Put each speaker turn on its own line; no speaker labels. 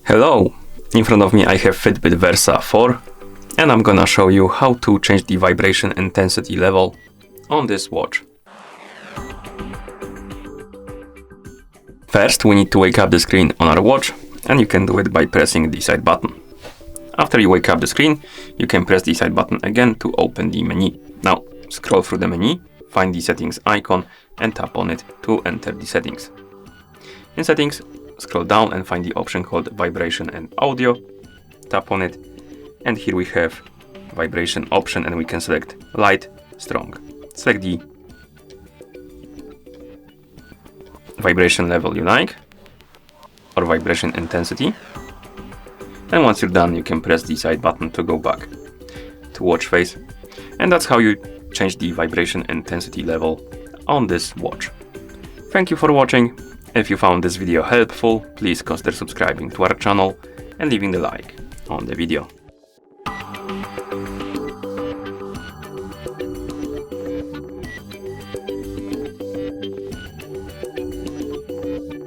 Hello! In front of me I have FITBIT Versa 4 and I'm gonna show you how to change the vibration intensity level on this watch. First we need to wake up the screen on our watch, and you can do it by pressing the side button. After you wake up the screen, you can press the side button again to open the menu. Now scroll through the menu, find the settings icon and tap on it to enter the settings. In settings, scroll down and find the option called vibration and audio. Tap on it, and here we have vibration option, and we can select light, strong. Select the vibration level you like, or vibration intensity. And once you're done, you can press the side button to go back to watch face. And that's how you change the vibration intensity level on this watch. Thank you for watching. If you found this video helpful, please consider subscribing to our channel and leaving the like on the video.